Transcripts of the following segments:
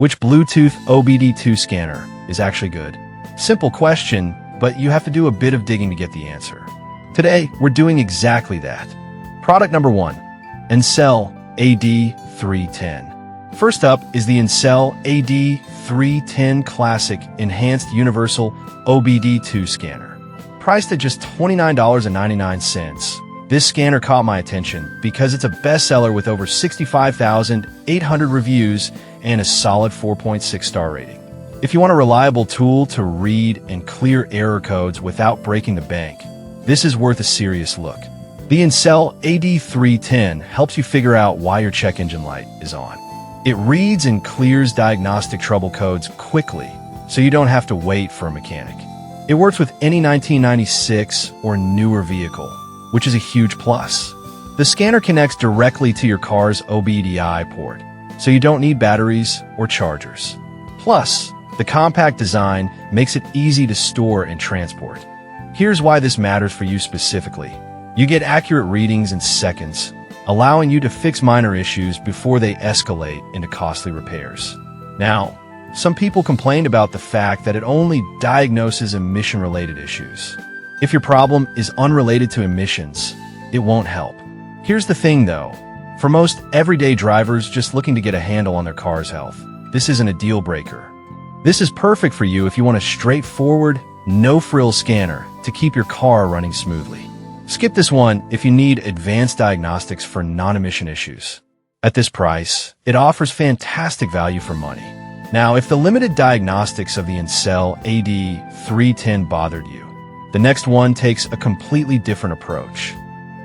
Which Bluetooth OBD2 scanner is actually good? Simple question, but you have to do a bit of digging to get the answer. Today, we're doing exactly that. Product number 1, Incel AD310. First up is the Incel AD310 Classic Enhanced Universal OBD2 scanner. Priced at just $29.99. This scanner caught my attention because it's a bestseller with over 65,800 reviews and a solid 4.6 star rating. If you want a reliable tool to read and clear error codes without breaking the bank, this is worth a serious look. The Incel AD310 helps you figure out why your check engine light is on. It reads and clears diagnostic trouble codes quickly, so you don't have to wait for a mechanic. It works with any 1996 or newer vehicle, which is a huge plus. The scanner connects directly to your car's OBD2 port, so you don't need batteries or chargers. Plus, the compact design makes it easy to store and transport. Here's why this matters for you specifically. You get accurate readings in seconds, allowing you to fix minor issues before they escalate into costly repairs. Now, some people complained about the fact that it only diagnoses emission-related issues. If your problem is unrelated to emissions, it won't help. Here's the thing though, for most everyday drivers just looking to get a handle on their car's health, this isn't a deal breaker. This is perfect for you if you want a straightforward, no-frills scanner to keep your car running smoothly. Skip this one if you need advanced diagnostics for non-emission issues. At this price, it offers fantastic value for money. Now, if the limited diagnostics of the Incel AD310 bothered you, the next one takes a completely different approach.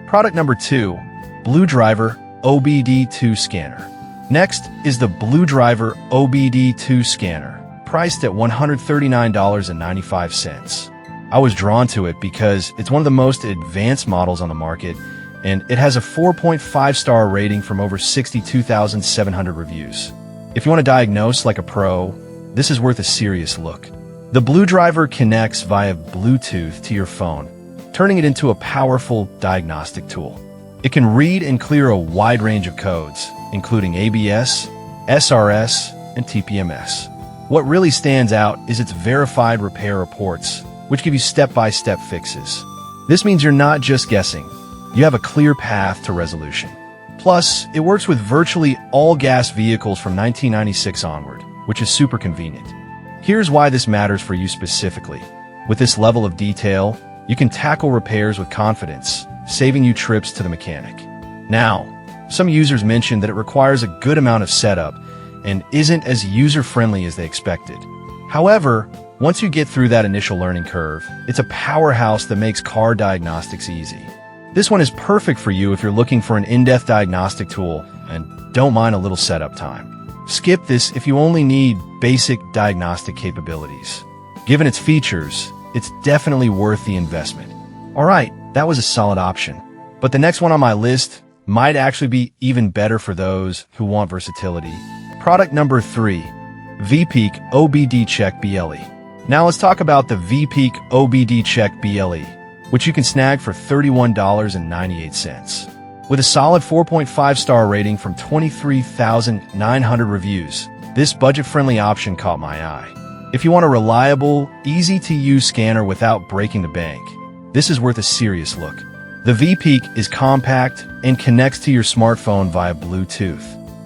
Product number 2, Blue Driver OBD2 Scanner. Next is the Blue Driver OBD2 Scanner, priced at $139.95. I was drawn to it because it's one of the most advanced models on the market, and it has a 4.5 star rating from over 62,700 reviews. If you want to diagnose like a pro, this is worth a serious look. The Blue Driver connects via Bluetooth to your phone, turning it into a powerful diagnostic tool. It can read and clear a wide range of codes, including ABS, SRS, and TPMS. What really stands out is its verified repair reports, which give you step-by-step fixes. This means you're not just guessing. You have a clear path to resolution. Plus, it works with virtually all gas vehicles from 1996 onward, which is super convenient. Here's why this matters for you specifically. With this level of detail, you can tackle repairs with confidence, saving you trips to the mechanic. Now, some users mentioned that it requires a good amount of setup and isn't as user-friendly as they expected. However, once you get through that initial learning curve, it's a powerhouse that makes car diagnostics easy. This one is perfect for you if you're looking for an in-depth diagnostic tool and don't mind a little setup time. Skip this if you only need basic diagnostic capabilities. Given its features, it's definitely worth the investment. Alright, that was a solid option. But the next one on my list might actually be even better for those who want versatility. Product number 3, VPeak OBD Check BLE. Now let's talk about the VPeak OBD Check BLE, which you can snag for $31.98. With a solid 4.5 star rating from 23,900 reviews, this budget-friendly option caught my eye. If you want a reliable, easy-to-use scanner without breaking the bank, this is worth a serious look. The VPeak is compact and connects to your smartphone via Bluetooth,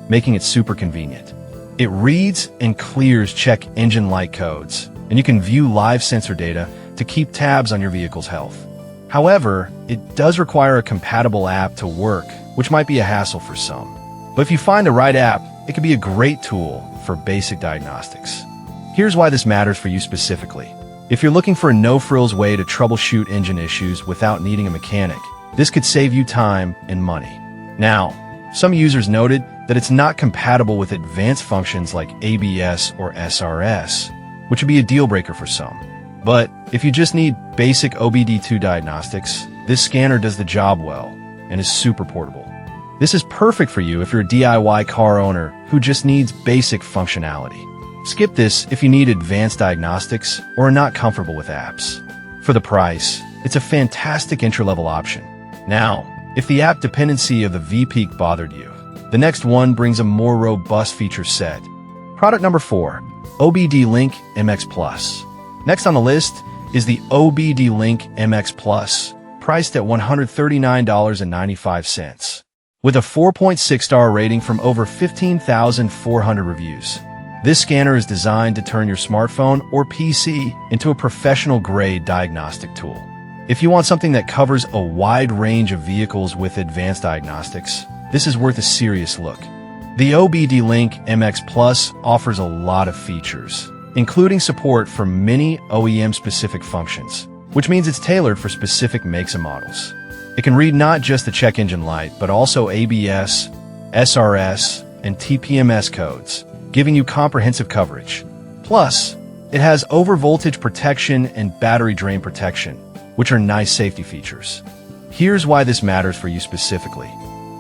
making it super convenient. It reads and clears check engine light codes, and you can view live sensor data to keep tabs on your vehicle's health. However, it does require a compatible app to work, which might be a hassle for some. But if you find the right app, it can be a great tool for basic diagnostics. Here's why this matters for you specifically. If you're looking for a no-frills way to troubleshoot engine issues without needing a mechanic, this could save you time and money. Now, some users noted that it's not compatible with advanced functions like ABS or SRS, which would be a deal breaker for some. But if you just need basic OBD2 diagnostics, this scanner does the job well and is super portable. This is perfect for you if you're a DIY car owner who just needs basic functionality. Skip this if you need advanced diagnostics or are not comfortable with apps. For the price, it's a fantastic entry-level option. Now, if the app dependency of the VPeak bothered you, the next one brings a more robust feature set. Product number 4, OBD Link MX Plus. Next on the list is the OBD Link MX Plus, priced at $139.95. With a 4.6-star rating from over 15,400 reviews. This scanner is designed to turn your smartphone or PC into a professional-grade diagnostic tool. If you want something that covers a wide range of vehicles with advanced diagnostics, this is worth a serious look. The OBD Link MX Plus offers a lot of features, including support for many OEM-specific functions, which means it's tailored for specific makes and models. It can read not just the check engine light, but also ABS, SRS, and TPMS codes, giving you comprehensive coverage. Plus, it has overvoltage protection and battery drain protection, which are nice safety features. Here's why this matters for you specifically.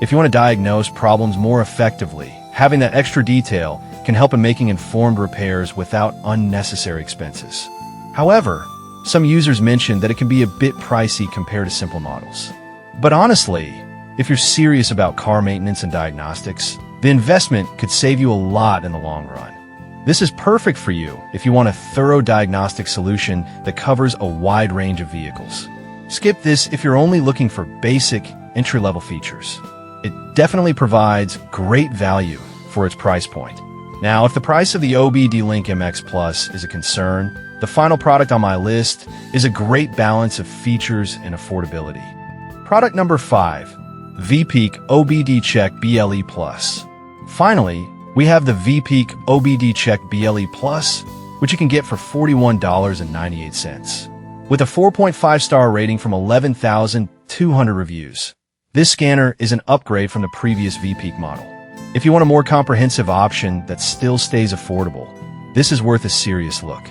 If you want to diagnose problems more effectively, having that extra detail can help in making informed repairs without unnecessary expenses. However, some users mentioned that it can be a bit pricey compared to simple models. But honestly, if you're serious about car maintenance and diagnostics, the investment could save you a lot in the long run. This is perfect for you if you want a thorough diagnostic solution that covers a wide range of vehicles. Skip this if you're only looking for basic, entry-level features. It definitely provides great value for its price point. Now, if the price of the OBD Link MX Plus is a concern, the final product on my list is a great balance of features and affordability. Product number 5, VPeak OBD Check BLE Plus. Finally, we have the VPeak OBD Check BLE Plus, which you can get for $41.98. With a 4.5-star rating from 11,200 reviews. This scanner is an upgrade from the previous VPeak model. If you want a more comprehensive option that still stays affordable, this is worth a serious look.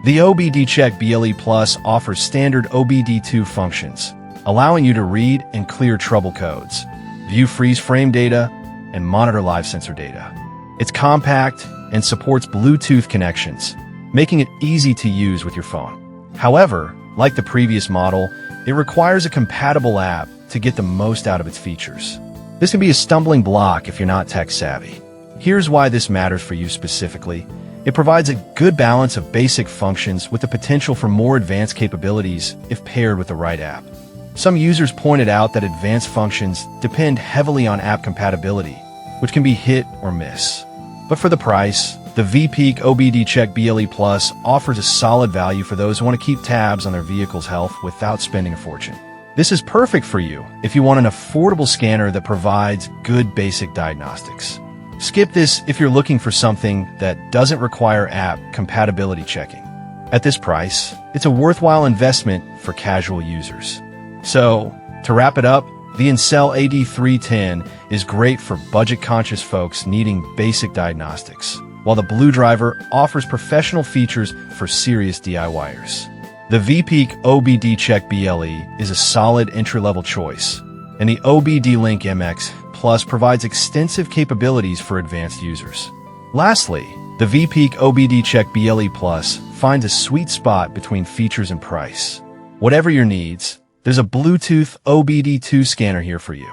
The OBD Check BLE Plus offers standard OBD2 functions, allowing you to read and clear trouble codes, view freeze frame data, and monitor live sensor data. It's compact and supports Bluetooth connections, making it easy to use with your phone. However, like the previous model, it requires a compatible app to get the most out of its features. This can be a stumbling block if you're not tech-savvy. Here's why this matters for you specifically. It provides a good balance of basic functions with the potential for more advanced capabilities if paired with the right app. Some users pointed out that advanced functions depend heavily on app compatibility, which can be hit or miss. But for the price, the VPeak OBD Check BLE Plus offers a solid value for those who want to keep tabs on their vehicle's health without spending a fortune. This is perfect for you if you want an affordable scanner that provides good basic diagnostics. Skip this if you're looking for something that doesn't require app compatibility checking. At this price, it's a worthwhile investment for casual users. So, to wrap it up, the Incel AD310 is great for budget-conscious folks needing basic diagnostics, while the Blue Driver offers professional features for serious DIYers. The VPeak OBD Check BLE is a solid entry-level choice, and the OBD Link MX Plus provides extensive capabilities for advanced users. Lastly, the VPeak OBD Check BLE Plus finds a sweet spot between features and price. Whatever your needs, there's a Bluetooth OBD2 scanner here for you.